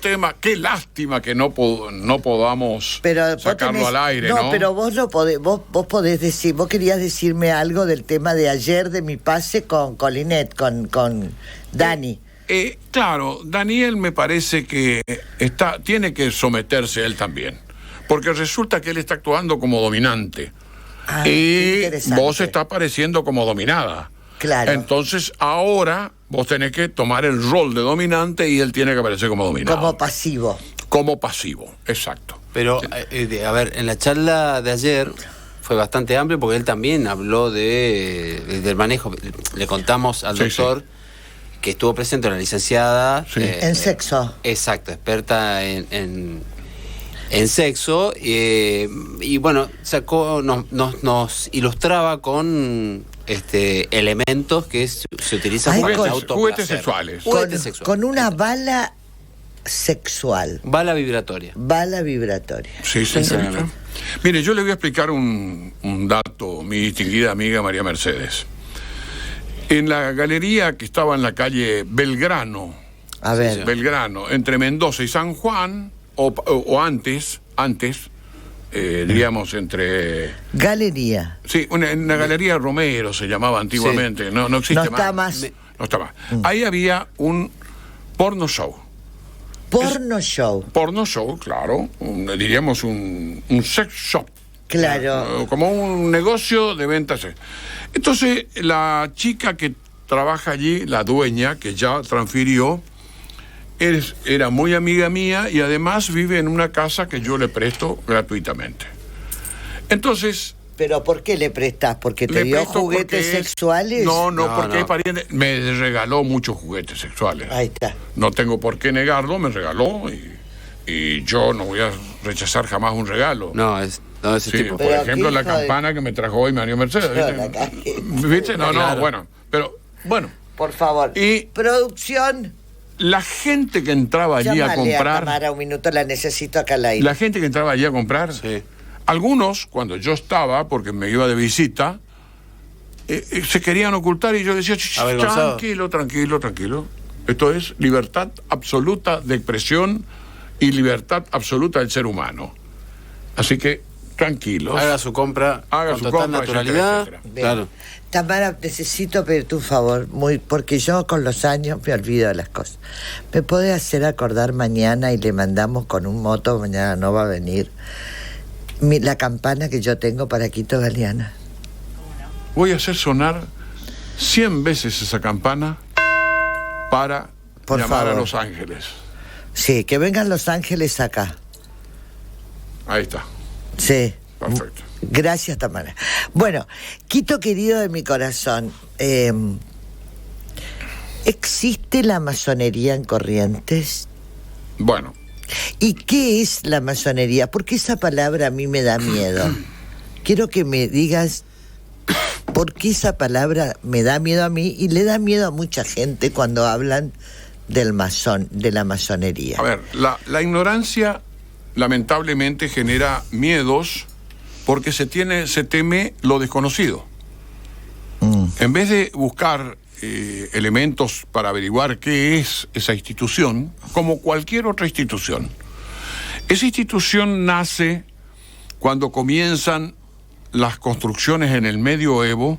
temas, qué lástima que no podamos sacarlo al aire, ¿no? No, pero vos no podés, vos podés decir, vos querías decirme algo del tema de ayer de mi pase con Colinette, con Dani. Claro, Daniel me parece que tiene que someterse él también, porque resulta que él está actuando como dominante y vos estás pareciendo como dominada. Claro. Entonces ahora vos tenés que tomar el rol de dominante y él tiene que aparecer como dominado. Como pasivo. Como pasivo, exacto. Pero, a ver, en la charla de ayer fue bastante amplio porque él también habló del manejo. Le contamos al doctor que estuvo presente una licenciada en sexo. Exacto, experta en sexo, y bueno, nos ilustraba con elementos que se utilizan para el autoplacer. Juguetes sexuales. Con una bala sexual. Bala vibratoria. Bala vibratoria. Sí, señorita. Mire, yo le voy a explicar un dato, mi distinguida amiga María Mercedes. En la galería que estaba en la calle Belgrano, Belgrano, entre Mendoza y San Juan, o antes, diríamos entre... Galería. Sí, una galería Romero se llamaba antiguamente, no existe más. No está más. Ahí había un porno show. Porno show, claro, diríamos un sex shop. Claro. Como un negocio de ventas. Entonces, la chica que trabaja allí, la dueña, que ya transfirió, era muy amiga mía y además vive en una casa que yo le presto gratuitamente. Entonces... ¿Pero por qué le prestas? ¿Porque te dio juguetes sexuales? No, porque es pariente. Me regaló muchos juguetes sexuales. Ahí está. No tengo por qué negarlo, me regaló y yo no voy a rechazar jamás un regalo. No, ese tipo. Por ejemplo, la campana que me trajo hoy Mario Mercedes. ¿Viste? No, bueno. Pero, bueno. Por favor. Y producción. La gente que entraba allí a comprar... Tamara, un minuto, la necesito acá al aire. La gente que entraba allí a comprar... Algunos, cuando yo estaba, porque me iba de visita, se querían ocultar y yo decía, tranquilo. Esto es libertad absoluta de expresión y libertad absoluta del ser humano. Así que, tranquilos. Haga su compra con total naturalidad. Etcétera. Claro. Tamara, necesito pedirte un favor, porque yo con los años me olvido de las cosas. ¿Me podés hacer acordar mañana y le mandamos con un moto, mañana no va a venir, la campana que yo tengo para Quito Galeana? Voy a hacer sonar 100 veces esa campana para llamar a Los Ángeles. Sí, que vengan Los Ángeles acá. Ahí está. Sí. Perfecto. Gracias, Tamara. Bueno, Quito querido de mi corazón, ¿existe la masonería en Corrientes? Bueno. ¿Y qué es la masonería? Porque esa palabra a mí me da miedo. Quiero que me digas por qué esa palabra me da miedo a mí y le da miedo a mucha gente cuando hablan de la masonería. A ver, la ignorancia lamentablemente genera miedos porque se teme lo desconocido. En vez de buscar elementos para averiguar qué es esa institución, como cualquier otra institución. Esa institución nace cuando comienzan las construcciones en el medioevo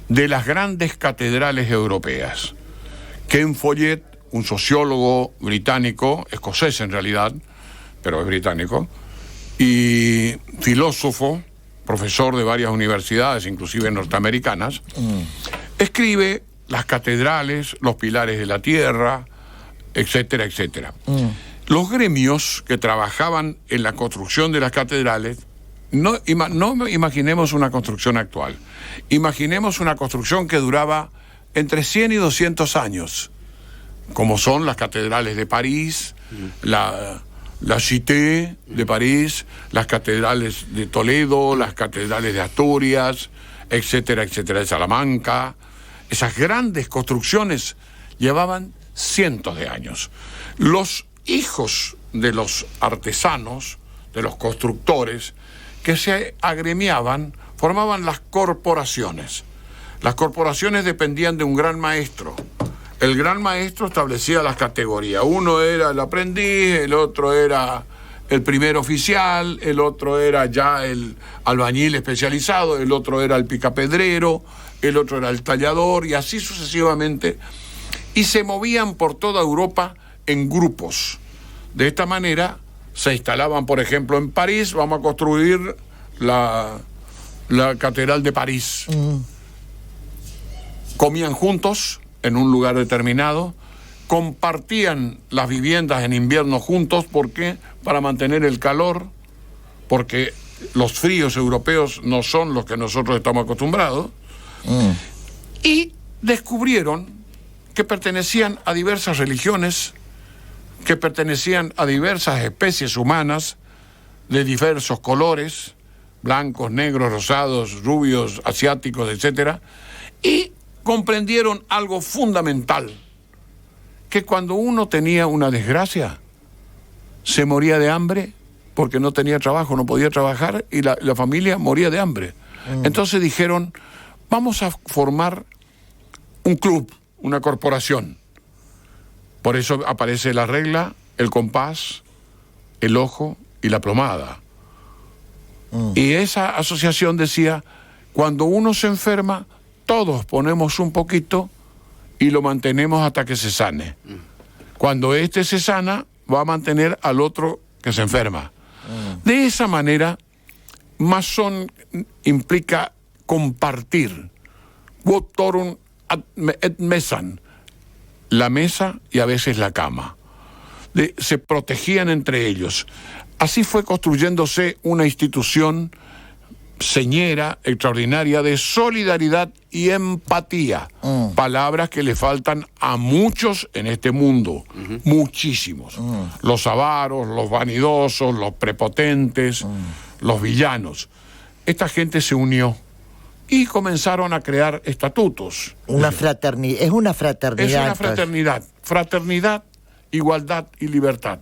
de las grandes catedrales europeas. Ken Follett, un sociólogo británico, escocés en realidad, pero es británico, y filósofo, profesor de varias universidades, inclusive norteamericanas, escribe las catedrales, los pilares de la tierra, etcétera, etcétera. Los gremios que trabajaban en la construcción de las catedrales, no imaginemos una construcción actual, imaginemos una construcción que duraba entre 100 y 200 años, como son las catedrales de París, la Cité de París, las catedrales de Toledo, las catedrales de Asturias, etcétera, etcétera, de Salamanca. Esas grandes construcciones llevaban cientos de años. Los hijos de los artesanos, de los constructores, que se agremiaban, formaban las corporaciones. Las corporaciones dependían de un gran maestro. el gran maestro establecía las categorías. Uno era el aprendiz, el otro era el primer oficial, el otro era ya el albañil especializado, el otro era el picapedrero, el otro era el tallador, y así sucesivamente. Y se movían por toda Europa en grupos. De esta manera se instalaban, por ejemplo, en París. Vamos a construir la Catedral de París. Comían juntos en un lugar determinado, compartían las viviendas en invierno juntos. ¿Por qué? Para mantener el calor, porque los fríos europeos no son los que nosotros estamos acostumbrados. Y descubrieron que pertenecían a diversas religiones, que pertenecían a diversas especies humanas de diversos colores, blancos, negros, rosados, rubios, asiáticos, etcétera, y comprendieron algo fundamental, que cuando uno tenía una desgracia, se moría de hambre porque no tenía trabajo, no podía trabajar, y la familia moría de hambre. Entonces dijeron, vamos a formar un club, una corporación. Por eso aparece la regla, el compás, el ojo y la plomada. Y esa asociación decía, cuando uno se enferma, todos ponemos un poquito y lo mantenemos hasta que se sane. Cuando este se sana, va a mantener al otro que se enferma. De esa manera, masón implica compartir. Votorum et mesan, la mesa y a veces la cama. Se protegían entre ellos. Así fue construyéndose una institución señera, extraordinaria, de solidaridad y empatía. Palabras que le faltan a muchos en este mundo, muchísimos. Los avaros, los vanidosos, los prepotentes, los villanos. Esta gente se unió y comenzaron a crear estatutos. Es una fraternidad. Es una fraternidad. Fraternidad, igualdad y libertad.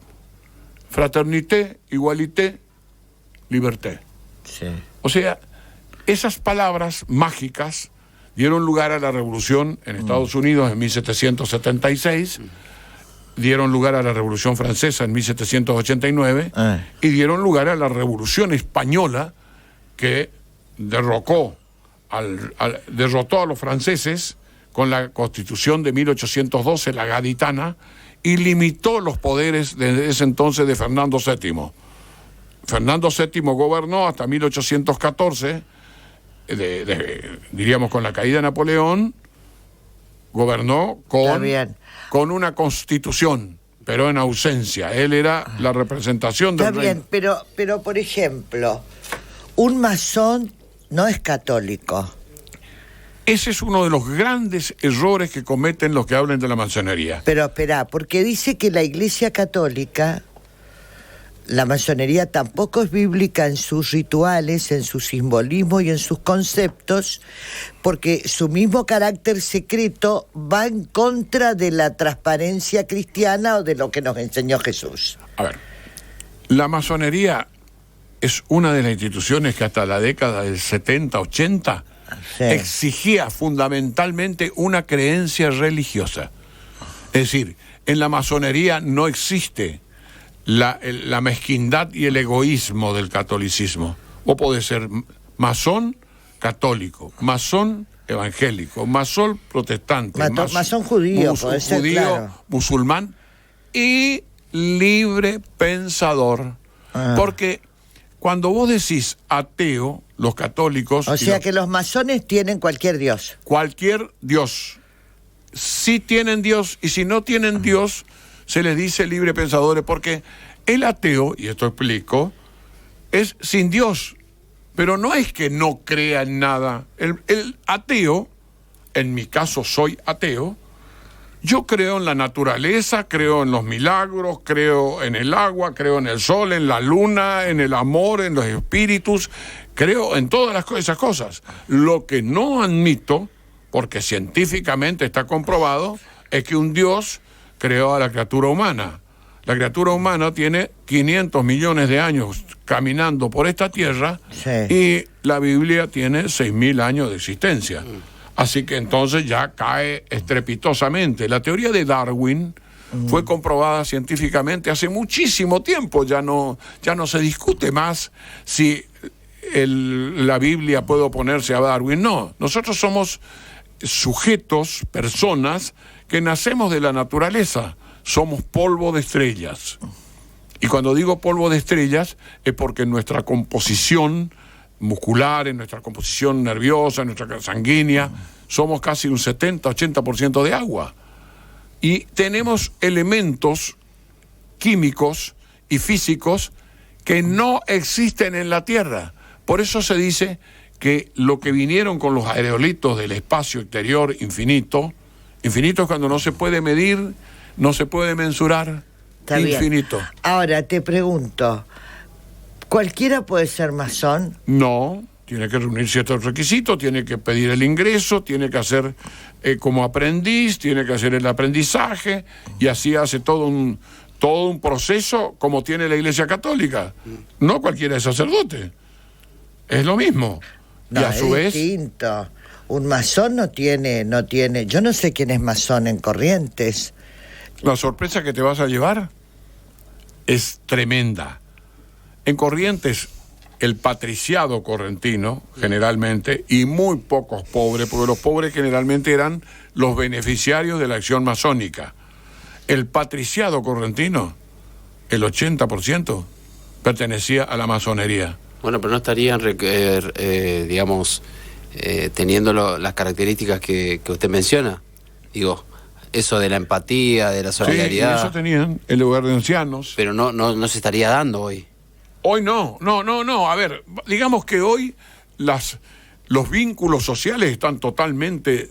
Fraternité, igualité, liberté. Sí. O sea, esas palabras mágicas dieron lugar a la revolución en Estados Unidos en 1776, dieron lugar a la Revolución Francesa en 1789 y dieron lugar a la Revolución Española, que derrotó a los franceses con la Constitución de 1812, la gaditana, y limitó los poderes desde ese entonces de Fernando VII. Fernando VII gobernó hasta 1814, diríamos con la caída de Napoleón, gobernó con una constitución, pero en ausencia. Él era la representación del reino. Está bien, pero por ejemplo, un masón no es católico. Ese es uno de los grandes errores que cometen los que hablan de la masonería. Pero espera, porque dice que la Iglesia Católica, la masonería tampoco es bíblica en sus rituales, en su simbolismo y en sus conceptos, porque su mismo carácter secreto va en contra de la transparencia cristiana o de lo que nos enseñó Jesús. A ver, la masonería es una de las instituciones que hasta la década del 70, 80 exigía fundamentalmente una creencia religiosa. Es decir, en la masonería no existe la mezquindad y el egoísmo del catolicismo. Vos podés ser masón católico, masón evangélico, masón protestante, masón judío, puede ser, claro, musulmán y libre pensador. Porque cuando vos decís ateo, los católicos... O sea que los masones tienen cualquier dios. Cualquier dios. Si tienen Dios, y si no tienen Dios, se les dice libre pensadores, porque el ateo, y esto explico, es sin Dios. Pero no es que no crea en nada. El ateo, en mi caso soy ateo, yo creo en la naturaleza, creo en los milagros, creo en el agua, creo en el sol, en la luna, en el amor, en los espíritus, creo en todas esas cosas. Lo que no admito, porque científicamente está comprobado, es que un Dios creó a la criatura humana. La criatura humana tiene 500 millones de años caminando por esta tierra, y la Biblia tiene 6.000 años de existencia. Así que entonces ya cae estrepitosamente. La teoría de Darwin fue comprobada científicamente hace muchísimo tiempo. Ya no se discute más si la Biblia puede oponerse a Darwin. No, nosotros somos sujetos, personas, que nacemos de la naturaleza. Somos polvo de estrellas. Y cuando digo polvo de estrellas es porque nuestra composición muscular, en nuestra composición nerviosa, en nuestra sanguínea, somos casi un 70-80% de agua. Y tenemos elementos químicos y físicos que no existen en la Tierra. Por eso se dice que lo que vinieron con los aerolitos del espacio exterior infinito es cuando no se puede medir, no se puede mensurar, Está infinito. Bien. Ahora te pregunto, ¿cualquiera puede ser masón? No, tiene que reunir ciertos requisitos, tiene que pedir el ingreso, tiene que hacer como aprendiz, tiene que hacer el aprendizaje, y así hace todo un proceso como tiene la Iglesia Católica. No cualquiera es sacerdote, es lo mismo. No, y a su vez, distinto. Un masón no tiene, yo no sé quién es masón en Corrientes. la sorpresa que te vas a llevar es tremenda. En Corrientes, el patriciado correntino, generalmente, y muy pocos pobres, porque los pobres generalmente eran los beneficiarios de la acción masónica. El patriciado correntino, el 80%, pertenecía a la masonería. Bueno, pero no estarían, digamos, teniendo las características que usted menciona. Digo, eso de la empatía, de la solidaridad. Sí, eso tenían, en lugar de ancianos. Pero no se estaría dando hoy. Hoy no. A ver, digamos que hoy los vínculos sociales están totalmente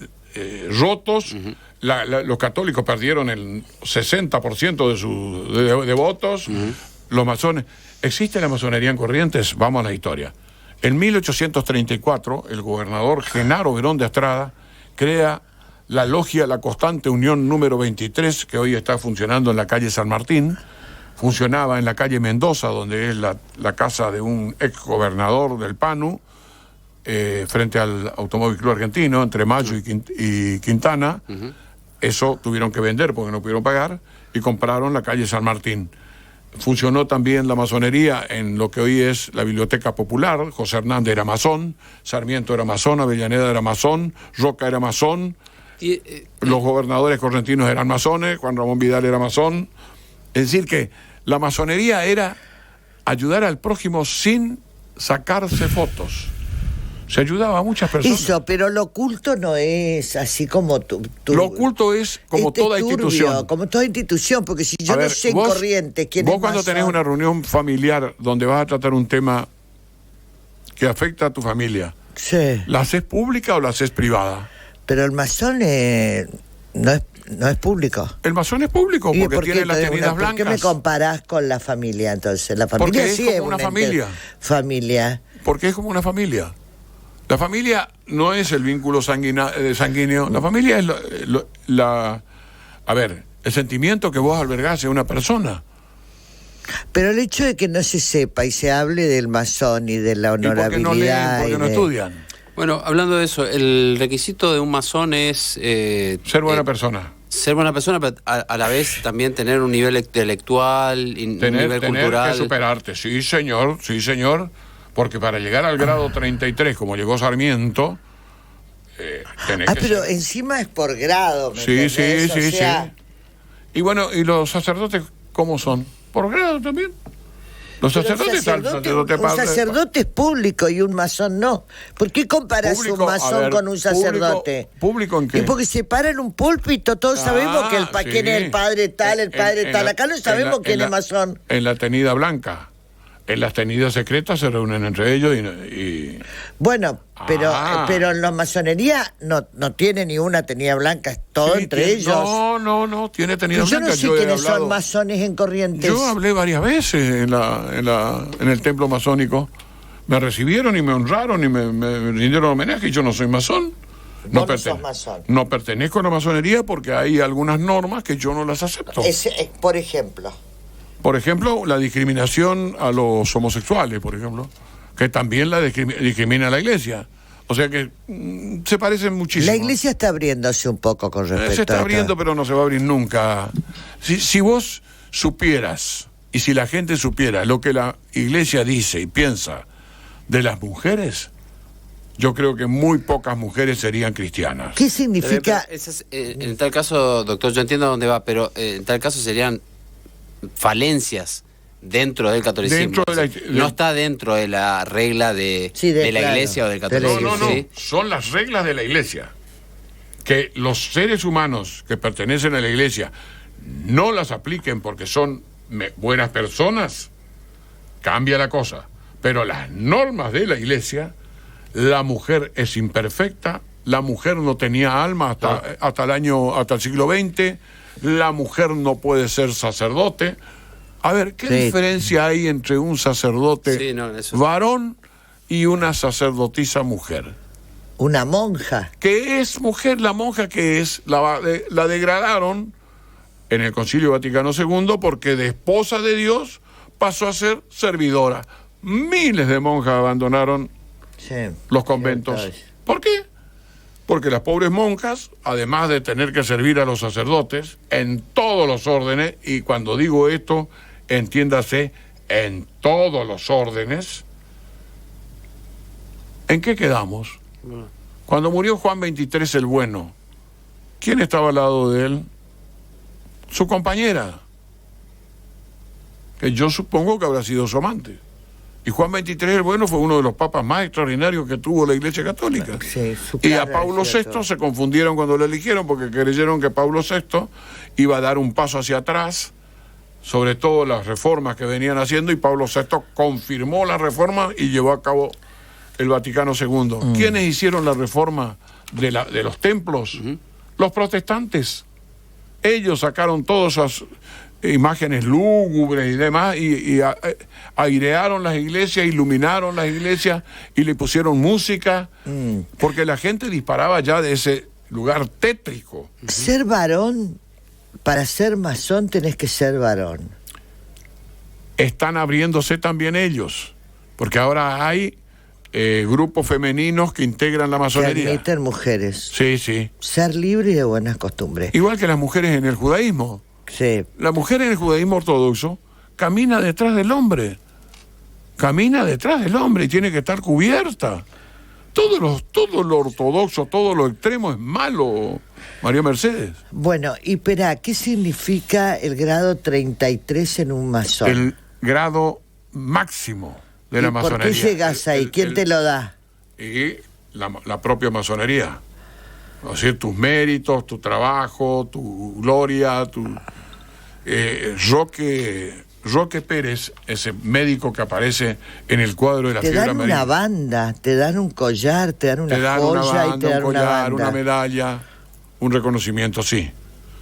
rotos. Uh-huh. Los católicos perdieron el 60% de votos. Uh-huh. Los masones. ¿Existe la masonería en Corrientes? Vamos a la historia. En 1834, el gobernador Genaro Verón de Astrada crea la logia La Constante Unión número 23, que hoy está funcionando en la calle San Martín. Funcionaba en la calle Mendoza, donde es la casa de un ex gobernador del PANU, frente al Automóvil Club Argentino, entre Mayo y Quintana. Uh-huh. Eso tuvieron que vender porque no pudieron pagar, y compraron la calle San Martín. Funcionó también la masonería en lo que hoy es la Biblioteca Popular. José Hernández era masón, Sarmiento era masón, Avellaneda era masón, Roca era masón, los gobernadores correntinos eran masones, Juan Ramón Vidal era masón. Es decir que la masonería era ayudar al prójimo sin sacarse fotos. Se ayudaba a muchas personas. Eso, pero lo oculto no es así como tú. Lo oculto es como toda institución. Como toda institución, porque si yo no sé en Corrientes quién es masón. Vos cuando tenés una reunión familiar donde vas a tratar un tema que afecta a tu familia, sí, ¿la haces pública o la haces privada? Pero el masón no es público. El masón es público porque tiene las tenidas blancas. ¿Por qué me comparás con la familia entonces? La familia porque sí es como una familia. Porque es como una familia. La familia no es el vínculo sanguíneo. La familia es el sentimiento que vos albergás en una persona. Pero el hecho de que no se sepa y se hable del masón y de la honorabilidad. ¿Y por qué no leen? ¿Por qué no estudian? Bueno, hablando de eso, el requisito de un masón es... ser buena persona. Ser buena persona, pero a la vez también tener un nivel intelectual y un nivel cultural. Tener que superarte, sí señor. Porque para llegar al grado 33, como llegó Sarmiento, tenés que pero ser. Encima es por grado, ¿me Sí. entendés? Y bueno, ¿y los sacerdotes cómo son? ¿Por grado también? Los sacerdotes un sacerdote es público y un masón no. ¿Por qué comparas un masón con un sacerdote? ¿Público en qué? Y porque se para en un púlpito, todos sabemos quién es el padre tal, Acá no sabemos quién es masón. En la tenida blanca. En las tenidas secretas se reúnen entre ellos y... Bueno, pero en la masonería no tiene ni una tenida blanca, es todo entre ellos. No, tiene tenida blanca. Yo no sé quiénes son masones en Corrientes. Yo hablé varias veces en el templo masónico. Me recibieron y me honraron y me rindieron homenaje, y yo no soy masón. No sos masón. No pertenezco a la masonería porque hay algunas normas que yo no las acepto. Por ejemplo, la discriminación a los homosexuales, por ejemplo, que también la discrimina la Iglesia. O sea que se parecen muchísimo. La iglesia está abriéndose un poco con respecto a Se está esto. abriendo, pero no se va a abrir nunca. Si vos supieras, y si la gente supiera lo que la iglesia dice y piensa de las mujeres, yo creo que muy pocas mujeres serían cristianas. ¿Qué significa? En tal caso, doctor, yo entiendo a dónde va, pero en tal caso serían falencias dentro del catolicismo. No está dentro de la regla de la iglesia o del catolicismo. No. Son las reglas de la iglesia. Que los seres humanos que pertenecen a la iglesia no las apliquen porque son buenas personas, cambia la cosa. Pero las normas de la iglesia, la mujer es imperfecta, la mujer no tenía alma hasta el siglo XX, la mujer no puede ser sacerdote. A ver, ¿qué diferencia hay entre un sacerdote varón y una sacerdotisa mujer? Una monja. ¿Qué es mujer? La monja que es, la degradaron en el Concilio Vaticano II porque de esposa de Dios pasó a ser servidora. Miles de monjas abandonaron los conventos. ¿Por qué? Porque las pobres monjas, además de tener que servir a los sacerdotes en todos los órdenes, y cuando digo esto, entiéndase, en todos los órdenes, ¿en qué quedamos? Cuando murió Juan XXIII el Bueno, ¿quién estaba al lado de él? Su compañera, que yo supongo que habrá sido su amante. Y Juan XXIII el Bueno fue uno de los papas más extraordinarios que tuvo la Iglesia Católica. Y a Pablo VI se confundieron cuando lo eligieron porque creyeron que Pablo VI iba a dar un paso hacia atrás, sobre todo las reformas que venían haciendo, y Pablo VI confirmó la reforma y llevó a cabo el Vaticano II. ¿Quiénes hicieron la reforma de los templos? Los protestantes. Ellos sacaron todas esas imágenes lúgubres y demás y airearon las iglesias, iluminaron las iglesias y le pusieron música, porque la gente disparaba ya de ese lugar tétrico. Ser varón, para ser masón tenés que ser varón. Están abriéndose también ellos, porque ahora hay grupos femeninos que integran la masonería. Que admiten mujeres. Sí, sí. Ser libre y de buenas costumbres. Igual que las mujeres en el judaísmo. Sí. La mujer en el judaísmo ortodoxo camina detrás del hombre. Camina detrás del hombre y tiene que estar cubierta. Todo lo ortodoxo, todo lo extremo es malo, María Mercedes. Bueno, y espera, ¿qué significa el grado 33 en un masón? El grado máximo de la masonería. ¿Por qué llegas ahí? ¿Quién te lo da? Y la propia masonería. Es decir, tus méritos, tu trabajo, tu gloria, Roque Pérez, ese médico que aparece en el cuadro de la fiebre amarilla. Te dan una banda, te dan un collar, te dan una joya y te dan una banda. Una medalla, un reconocimiento, sí.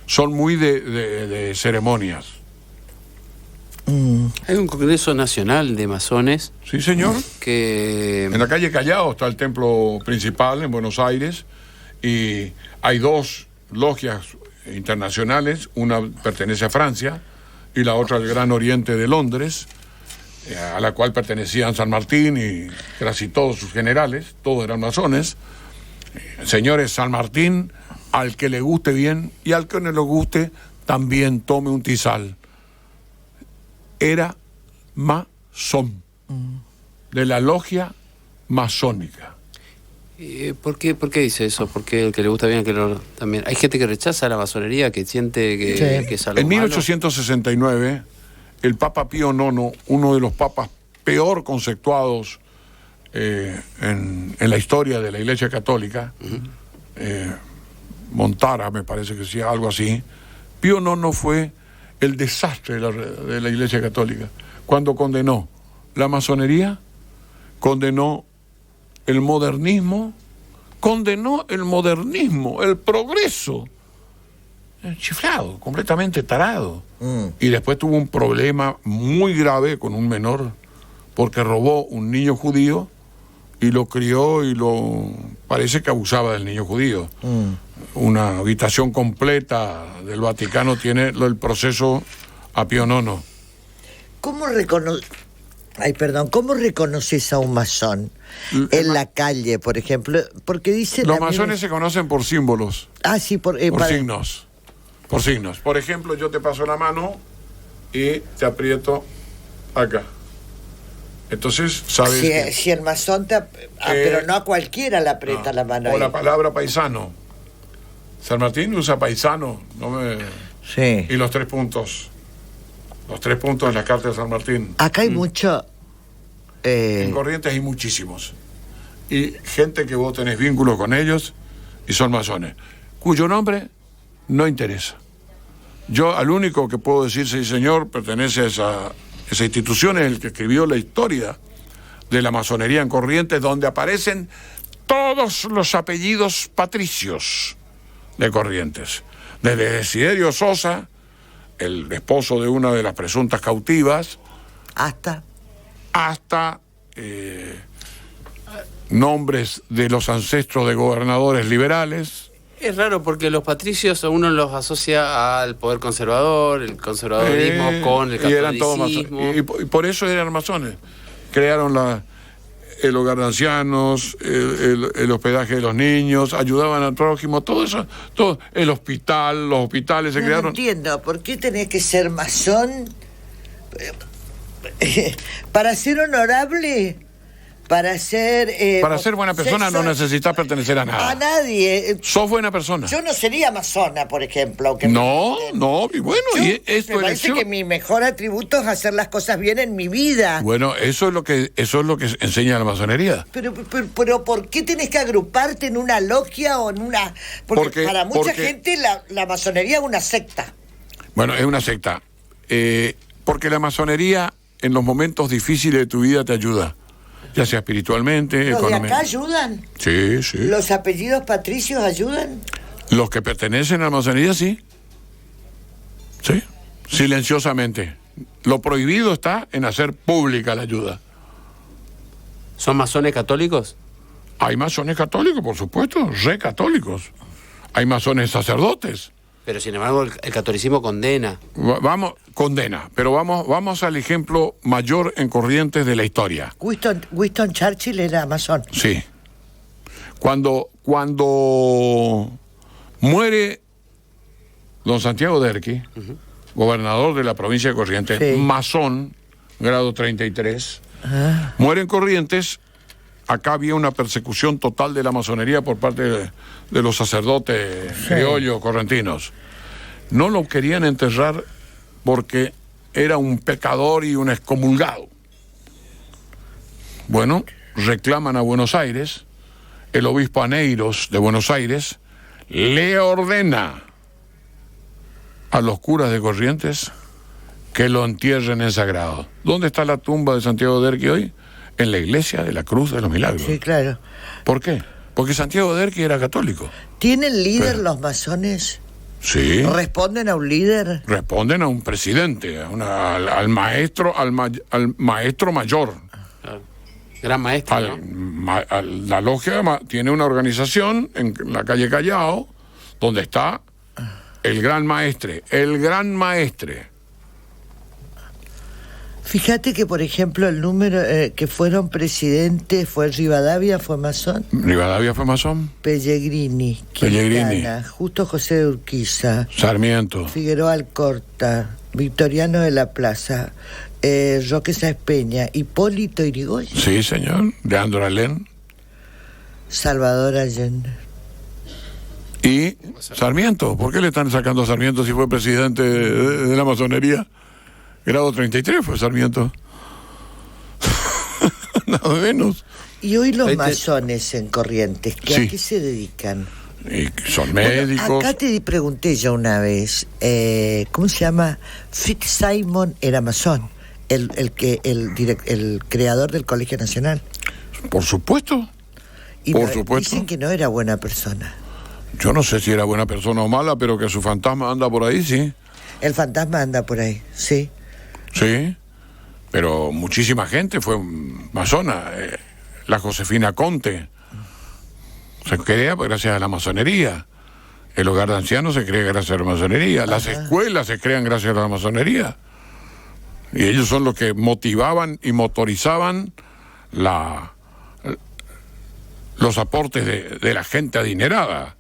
Son muy de ceremonias. Hay un congreso nacional de masones. Sí, señor. Que en la calle Callao está el templo principal en Buenos Aires y hay dos logias internacionales, una pertenece a Francia y la otra al Gran Oriente de Londres, a la cual pertenecían San Martín y casi todos sus generales, todos eran masones. Señores, San Martín, al que le guste bien y al que no le guste, también tome un tizal. Era masón, de la logia masónica. ¿Por qué dice eso? Porque el que le gusta bien, que también. Hay gente que rechaza la masonería, que siente que es algo En 1869, el Papa Pío IX, uno de los papas peor conceptuados en la historia de la Iglesia Católica, Montara, me parece que sí, algo así, Pío IX fue el desastre de la Iglesia Católica. Cuando condenó la masonería, condenó el modernismo, el progreso, chiflado, completamente tarado. Y después tuvo un problema muy grave con un menor, porque robó un niño judío y lo crió y parece que abusaba del niño judío. Una habitación completa del Vaticano tiene el proceso a Pío IX. ¿Cómo Ay, perdón, ¿cómo reconoces a un masón? En la calle, por ejemplo, porque dice... Los masones se conocen por símbolos. Ah, sí, por signos. Por signos. Por ejemplo, yo te paso la mano y te aprieto acá. Entonces, ¿sabes? Si el masón te... pero no a cualquiera le aprieta la mano. O ahí. la palabra paisano. San Martín usa paisano. Sí. Y los 3 puntos. Los 3 puntos de la carta de San Martín. Acá hay mucho... En Corrientes hay muchísimos. Y gente que vos tenés vínculos con ellos y son masones, cuyo nombre no interesa. Yo al único que puedo decir, sí señor, pertenece a esa institución, es el que escribió la historia de la masonería en Corrientes, donde aparecen todos los apellidos patricios de Corrientes. Desde Desiderio Sosa, el esposo de una de las presuntas cautivas, hasta nombres de los ancestros de gobernadores liberales. Es raro porque los patricios uno los asocia al poder conservador, el conservadurismo con el catolicismo. Y eran todos masones. Y por eso eran masones. Crearon el hogar de ancianos, el hospedaje de los niños, ayudaban al prójimo, todo eso, todo, el hospital, los hospitales se crearon. No entiendo, ¿por qué tenés que ser masón? Para ser honorable, para ser buena persona no necesitas pertenecer a nada. A nadie. Sos buena persona. Yo no sería masona, por ejemplo. Aunque no, y bueno, y me parece que mi mejor atributo es hacer las cosas bien en mi vida. Bueno, eso es lo que enseña la masonería. Pero ¿por qué tenés que agruparte en una logia o en una? Porque para mucha gente la masonería es una secta. Bueno, es una secta. Porque la masonería en los momentos difíciles de tu vida te ayuda. Ya sea espiritualmente, ¿Los económicamente. de acá ayudan? Sí. ¿Los apellidos patricios ayudan? Los que pertenecen a la masonería, sí. Sí, silenciosamente. Lo prohibido está en hacer pública la ayuda. ¿Son masones católicos? Hay masones católicos, por supuesto, re católicos. Hay masones sacerdotes. Pero sin embargo el catolicismo condena. Condena, pero vamos al ejemplo mayor en Corrientes de la historia. Winston Churchill era masón. Sí. Cuando muere don Santiago Derqui, gobernador de la provincia de Corrientes, masón, grado 33, muere en Corrientes. Acá había una persecución total de la masonería por parte de los sacerdotes criollos correntinos. No lo querían enterrar porque era un pecador y un excomulgado. Bueno, reclaman a Buenos Aires. El obispo Aneiros de Buenos Aires le ordena a los curas de Corrientes que lo entierren en sagrado. ¿Dónde está la tumba de Santiago Derqui hoy? En la iglesia de la Cruz de los Milagros. Sí, claro. ¿Por qué? Porque Santiago Derqui era católico. ¿Tienen líder los masones? Sí. ¿Responden a un líder? Responden a un presidente, al maestro mayor. Gran maestro, ¿no? La logia tiene una organización en la calle Callao, donde está el gran maestre. Fíjate que, por ejemplo, el número que fueron presidentes fue Rivadavia, ¿fue masón? Rivadavia fue masón. Pellegrini, Quintana, Justo José de Urquiza, Sarmiento, Figueroa Alcorta, Victoriano de la Plaza, Roque Sáenz Peña, Hipólito Yrigoyen. Sí, señor. Leandro Alén. Salvador Allende. Y Sarmiento. ¿Por qué le están sacando a Sarmiento si fue presidente de la masonería? Grado 33 fue Sarmiento. Nada menos. Y hoy los masones en Corrientes, ¿a qué se dedican? Y son médicos. Bueno, acá te pregunté yo una vez, ¿cómo se llama? Fitzsimon era masón, el creador del Colegio Nacional. Por supuesto. Y dicen que no era buena persona. Yo no sé si era buena persona o mala, pero que su fantasma anda por ahí, sí. El fantasma anda por ahí, sí. Sí, pero muchísima gente fue masona. La Josefina Conte se crea gracias a la masonería. El hogar de ancianos se crea gracias a la masonería. Las escuelas se crean gracias a la masonería. Y ellos son los que motivaban y motorizaban los aportes de la gente adinerada.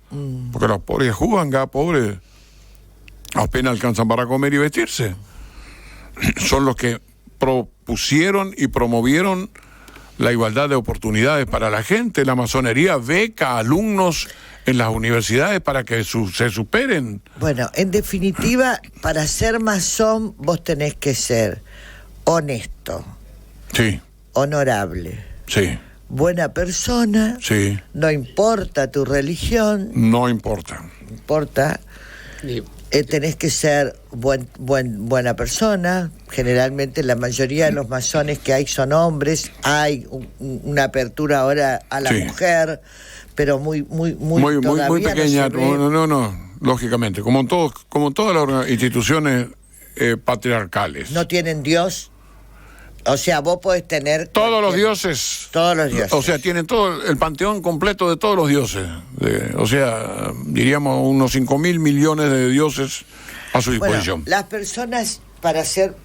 Porque los pobres jugan, pobres apenas alcanzan para comer y vestirse. Son los que propusieron y promovieron la igualdad de oportunidades para la gente. La masonería beca a alumnos en las universidades para que se superen. Bueno, en definitiva, para ser masón vos tenés que ser honesto, sí, honorable, sí, buena persona, sí, no importa tu religión, no importa, tenés que ser buena persona. Generalmente la mayoría de los masones que hay son hombres. Hay una apertura ahora a la mujer, pero muy pequeña. No, lógicamente, como en todas las instituciones patriarcales. No tienen Dios. O sea, vos podés tener... Todos los dioses. O sea, tienen todo el panteón completo de todos los dioses. Diríamos unos 5.000 millones de dioses a su disposición. Bueno, las personas para ser...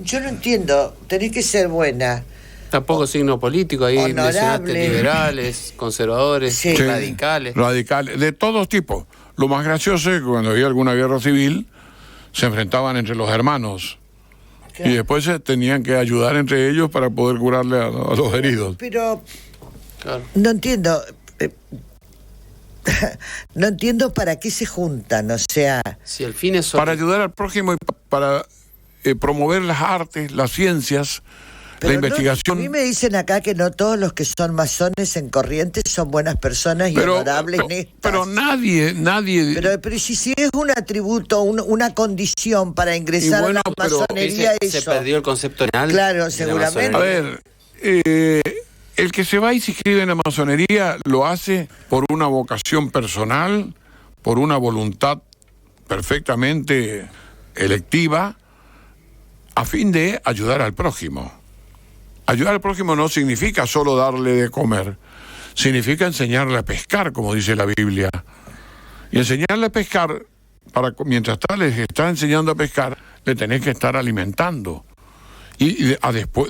Yo no entiendo, tenés que ser buena. Tampoco signo político, ahí honorable, mencionaste liberales, conservadores, sí, radicales. Radicales, de todos tipos. Lo más gracioso es que cuando había alguna guerra civil, se enfrentaban entre los hermanos. Claro. Y después se tenían que ayudar entre ellos para poder curarle a los heridos. Pero no entiendo. No entiendo para qué se juntan, o sea... Si el fin es para ayudar al prójimo y para promover las artes, las ciencias, la investigación. A mí me dicen acá que no todos los que son masones en Corrientes son buenas personas y honorables. Pero nadie... Pero si es un atributo, una condición para ingresar a la masonería, se perdió el concepto real. Claro, seguramente. A ver, el que se va y se inscribe en la masonería lo hace por una vocación personal, por una voluntad perfectamente electiva, a fin de ayudar al prójimo. Ayudar al prójimo no significa solo darle de comer, significa enseñarle a pescar, como dice la Biblia. Y enseñarle a pescar, mientras les está enseñando a pescar, le tenés que estar alimentando. Y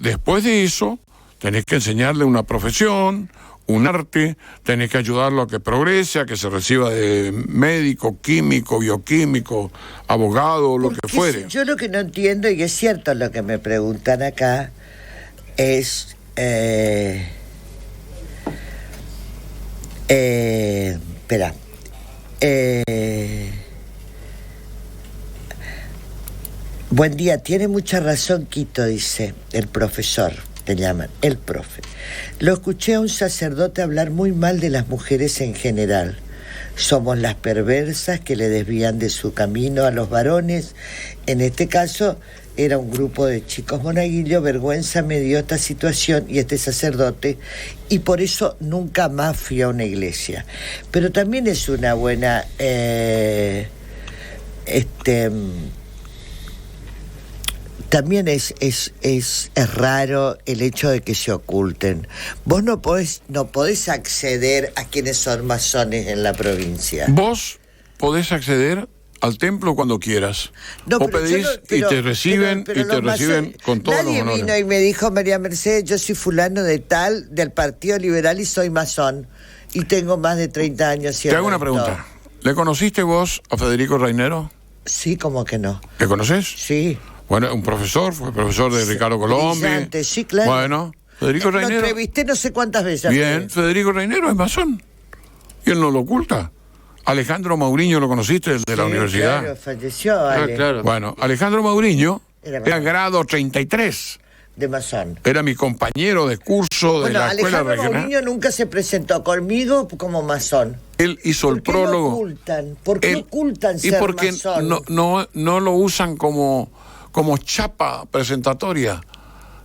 después de eso, tenés que enseñarle una profesión, un arte, tenés que ayudarlo a que progrese, a que se reciba de médico, químico, bioquímico, abogado, lo que fuere. Yo lo que no entiendo, y es cierto lo que me preguntan acá, es espera, buen día, tiene mucha razón Quito, dice el profesor, te llaman el profe. Lo escuché a un sacerdote hablar muy mal de las mujeres en general. Somos las perversas que le desvían de su camino a los varones. En este caso era un grupo de chicos monaguillos. Vergüenza me dio esta situación y este sacerdote, y por eso nunca más fui a una iglesia. Pero también es una buena también es raro el hecho de que se oculten. Vos no podés acceder a quienes son masones en la provincia. Vos podés acceder al templo cuando quieras. Vos pedís y te reciben, con todos los honores. Nadie vino y me dijo, María Mercedes, yo soy fulano de tal, del Partido Liberal y soy masón. Y tengo más de 30 años siendo. Te hago una pregunta. ¿Le conociste vos a Federico Reinero? Sí, ¿cómo que no? ¿Le conocés? Sí. Bueno, fue profesor de Ricardo Colombi. Sí, claro. Bueno, Federico Reinero. Lo entrevisté no sé cuántas veces. Bien, Federico Reinero es masón. Y él no lo oculta. Alejandro Mauriño, ¿lo conociste? El de la universidad. Claro, falleció. Ale. Claro. Bueno, Alejandro Mauriño era grado 33. De masón. Era mi compañero de curso de la escuela regional. Alejandro Mauriño nunca se presentó conmigo como masón. Él hizo el prólogo. ¿Por qué ocultan ser masón? Y porque no lo usan como chapa presentatoria.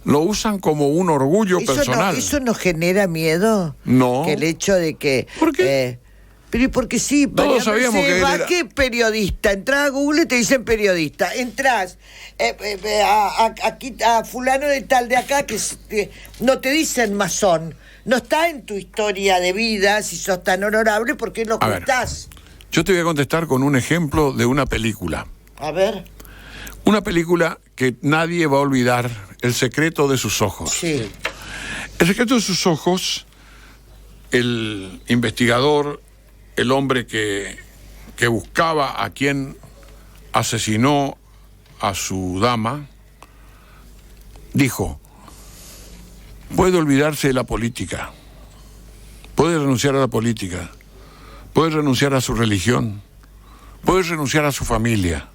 Lo usan como un orgullo personal. ¿Eso no genera miedo? No. Que el hecho de que... ¿Por qué? Pero porque sí, todos sabíamos que él era... ¿Qué periodista? Entrás a Google y te dicen periodista. Entrás a fulano de tal de acá que no te dicen masón. No está en tu historia de vida si sos tan honorable, ¿por qué lo ocultás? Yo te voy a contestar con un ejemplo de una película. A ver. Una película que nadie va a olvidar, El secreto de sus ojos. Sí. El secreto de sus ojos, el investigador, el hombre que buscaba a quien asesinó a su dama, dijo: puede olvidarse de la política, puede renunciar a la política, puede renunciar a su religión, puede renunciar a su familia,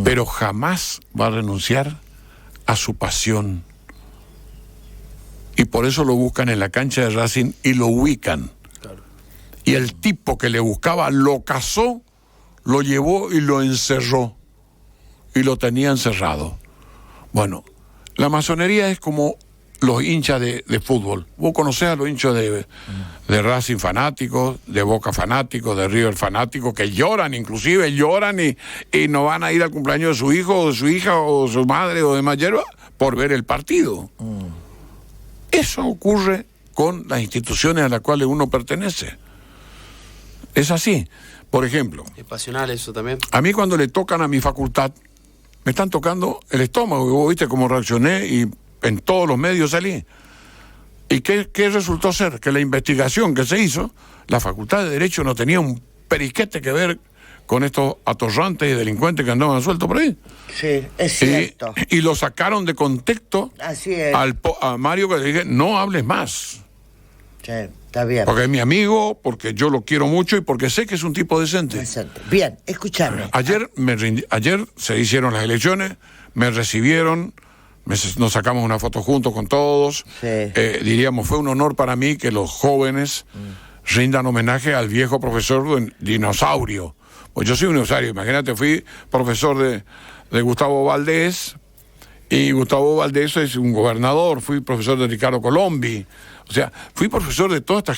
pero jamás va a renunciar a su pasión. Y por eso lo buscan en la cancha de Racing y lo ubican. Claro. Y el tipo que le buscaba lo cazó, lo llevó y lo encerró. Y lo tenía encerrado. Bueno, la masonería es como los hinchas de fútbol. Vos conocés a los hinchas de Racing fanáticos, de Boca fanáticos, de River fanáticos, que lloran, inclusive lloran y no van a ir al cumpleaños de su hijo, o de su hija, o su madre, o de más hierba, por ver el partido. Eso ocurre con las instituciones a las cuales uno pertenece. Es así. Por ejemplo, ¿es pasional eso también? A mí cuando le tocan a mi facultad, me están tocando el estómago, y vos viste cómo reaccioné y en todos los medios salí. ¿Y qué resultó ser? Que la investigación que se hizo, la Facultad de Derecho no tenía un periquete que ver con estos atorrantes y delincuentes que andaban sueltos por ahí. Sí, es cierto. Y lo sacaron de contexto. Así es. A Mario, que le dije: no hables más. Sí, está bien. Porque es mi amigo, porque yo lo quiero mucho y porque sé que es un tipo decente. Bien, escúchame. Ayer se hicieron las elecciones, me recibieron, nos sacamos una foto juntos con todos. Sí. Diríamos, fue un honor para mí que los jóvenes rindan homenaje al viejo profesor dinosaurio. Pues yo soy un dinosaurio, imagínate, fui profesor de Gustavo Valdés, y Gustavo Valdés es un gobernador, fui profesor de Ricardo Colombi, o sea, fui profesor de toda esta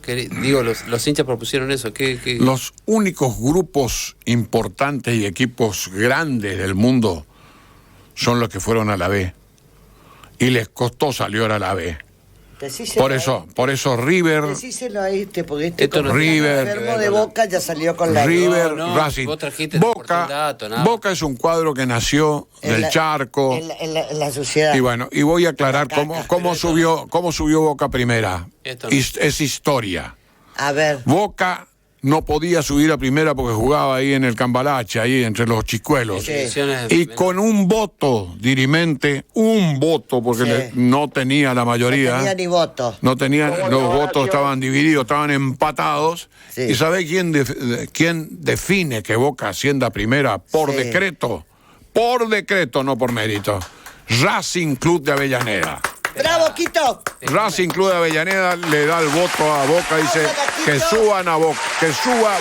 Digo, los hinchas propusieron eso. ¿Qué? Los únicos grupos importantes y equipos grandes del mundo son los que fueron a la B. Y les costó salir a la B. Por eso River. Decíselo a porque River, enfermo de Boca ya salió con la River, Racing. Boca es un cuadro que nació del charco. En la sociedad. Y bueno, y voy a aclarar cómo subió Boca primera. Es historia. A ver. Boca no podía subir a primera porque jugaba ahí en el Cambalache, ahí entre los chicuelos. Sí. Y con un voto dirimente, porque no tenía la mayoría. No tenía ni voto. No tenía, los votos estaban divididos, estaban empatados. Sí. ¿Y sabe quién define que Boca ascienda primera? Por decreto. Por decreto, no por mérito. Racing Club de Avellaneda. ¡Bravo, Quito! Racing Club de Avellaneda le da el voto a Boca y dice que suba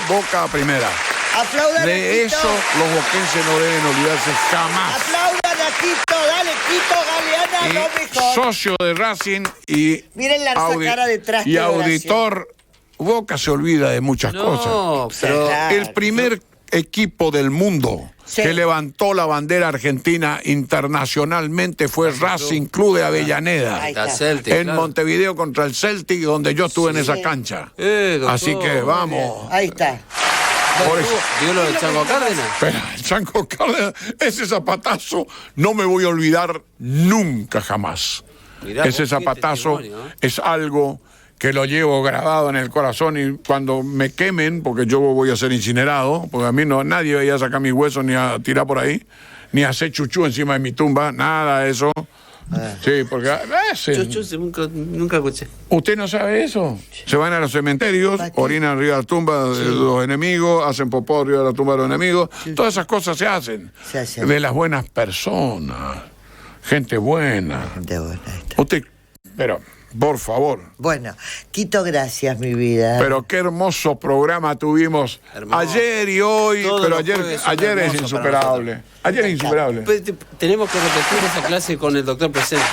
Boca a primera. ¡Aplaudan de a Quito! Eso los boquenses no deben olvidarse jamás. ¡Aplaudan a Quito! ¡Dale, Quito, Galeana, lo mejor! Socio de Racing y... Miren la cara detrás. Y auditor, Boca se olvida de muchas cosas. Pero el primer equipo del mundo que levantó la bandera argentina internacionalmente fue Racing Club de Avellaneda, en Montevideo contra el Celtic, donde yo estuve en esa cancha. Así que vamos. Ahí está. ¿Digo lo del Chango Cárdenas? Pero el Chango Cárdenas, ese zapatazo no me voy a olvidar nunca jamás. Mirá, ese zapatazo es algo que lo llevo grabado en el corazón, y cuando me quemen, porque yo voy a ser incinerado, porque a mí nadie veía sacar mis huesos ni a tirar por ahí, ni a hacer chuchú encima de mi tumba, nada de eso. Sí, porque chuchú nunca escuché. ¿Usted no sabe eso? Se van a los cementerios, orinan arriba de la tumba de los enemigos, hacen popó arriba de la tumba de los enemigos, todas esas cosas se hacen. De las buenas personas, gente buena. Usted, pero... Por favor. Bueno, Quito, gracias, mi vida. Pero qué hermoso programa tuvimos ayer y hoy, pero ayer es insuperable. Ayer es insuperable. Tenemos que repetir esa clase con el doctor presente.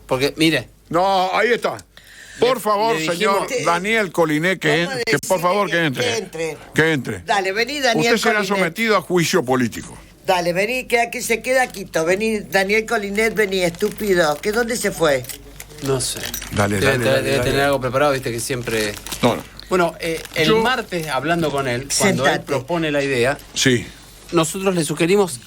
Porque, mire. No, ahí está. Por favor, señor Daniel Colinet, que por favor que entre. Que entre. Dale, vení, Daniel. Usted será sometido a juicio político. Dale, vení, que se queda Quito. Vení, Daniel Colinet, vení, estúpido. ¿Dónde se fue? No sé. Debe tener algo preparado, viste que siempre... No. Bueno, el martes, hablando con él, cuando él propone la idea, nosotros le sugerimos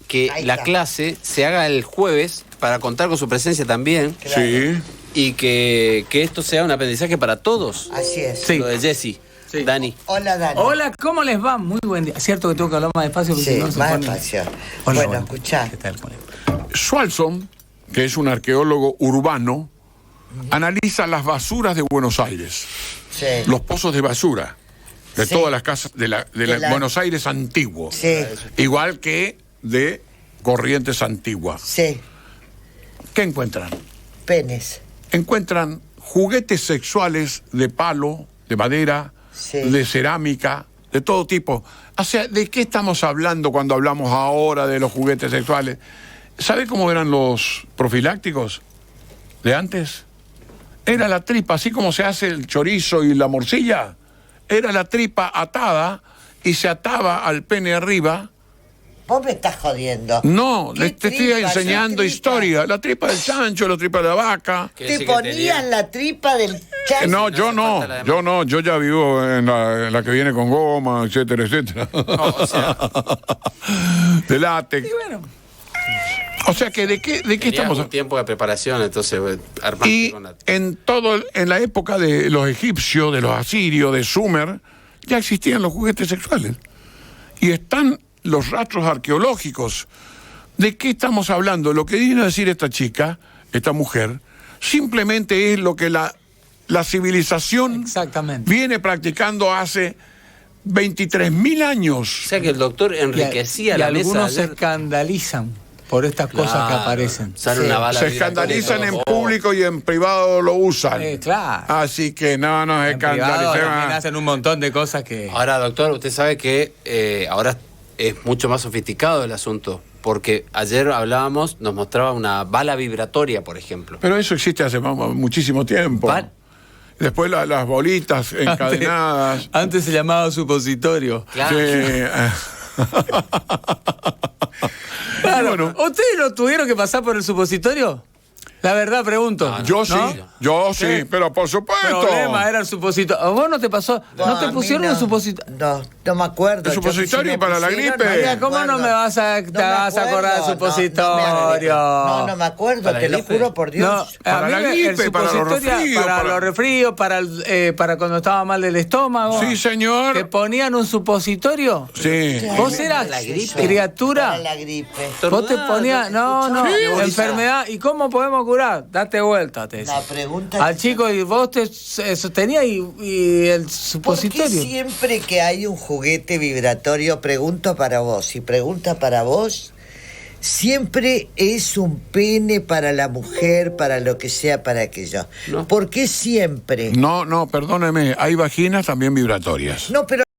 que la clase se haga el jueves para contar con su presencia también. Claro. Sí. Y que esto sea un aprendizaje para todos. Así es. Sí. Lo de Jessy. Sí. Dani. Hola, Dani. Hola, ¿cómo les va? Muy buen día. ¿Cierto que tengo que hablar más despacio? Sí, más despacio. Bueno, escuchá. ¿Qué tal? Schwalson, que es un arqueólogo urbano, analiza las basuras de Buenos Aires, los pozos de basura de todas las casas de la Buenos Aires antiguo, igual que de Corrientes antigua. Sí. ¿Qué encuentran? Penes. Encuentran juguetes sexuales de palo, de madera, de cerámica, de todo tipo. O sea, ¿de qué estamos hablando cuando hablamos ahora de los juguetes sexuales? ¿Sabe cómo eran los profilácticos de antes? Era la tripa, así como se hace el chorizo y la morcilla. Era la tripa atada y se ataba al pene arriba. Vos me estás jodiendo. No, te estoy enseñando historia. La tripa del chancho, la tripa de la vaca. ¿Te ponías la tripa del chancho? No, yo no. Yo ya vivo en la que viene con goma, etcétera, etcétera. O sea. De látex. Y bueno. O sea que ¿de qué estamos hablando? Tiempo de preparación, entonces y en la época de los egipcios, de los asirios, de Sumer, ya existían los juguetes sexuales. Y están los rastros arqueológicos. ¿De qué estamos hablando? Lo que viene a decir esta chica, esta mujer, simplemente es lo que la civilización viene practicando hace 23.000 años. O sea que el doctor enriquecía la mesa. Y algunos se escandalizan por estas cosas que aparecen. Se escandalizan en público y en privado lo usan. Claro. Así que no nos escandalicemos. También hacen un montón de cosas que... Ahora, doctor, usted sabe que ahora es mucho más sofisticado el asunto. Porque ayer hablábamos, nos mostraba una bala vibratoria, por ejemplo. Pero eso existe hace muchísimo tiempo. Después las bolitas encadenadas. Antes se llamaba supositorio. Claro. Claro. Bueno. ¿Ustedes no tuvieron que pasar por el supositorio? La verdad, pregunto. Yo sí, yo sí, ¿Qué? pero por El supuesto. problema era el supositorio. ¿A vos no te pasó? ¿No te pusieron un supositorio? No me acuerdo. ¿El supositorio Si me para la pusieron, gripe? me ¿Cómo no acuerdo. me vas a, te No me vas a acordar del acuerdo, supositorio? No me acuerdo, ¿Para te la lo gripe? juro por Dios. No, Para a mí la el gripe, para los supositorio, resfríos, para los resfríos, para cuando estaba mal del estómago. Sí, señor. ¿Te ponían un supositorio? Sí. ¿Vos eras la gripe. criatura? Para la gripe. ¿Vos te ponías? No, Sí, enfermedad. ¿Y cómo podemos curar? Date vuelta, te La decía. pregunta Al chico, y vos te sostenías y el ¿Por qué supositorio. siempre que hay un juguete vibratorio, pregunto para vos, y pregunta para vos, siempre es un pene para la mujer, para lo que sea, para aquello? No. ¿Por qué siempre? No, perdóneme, hay vaginas también vibratorias. No, pero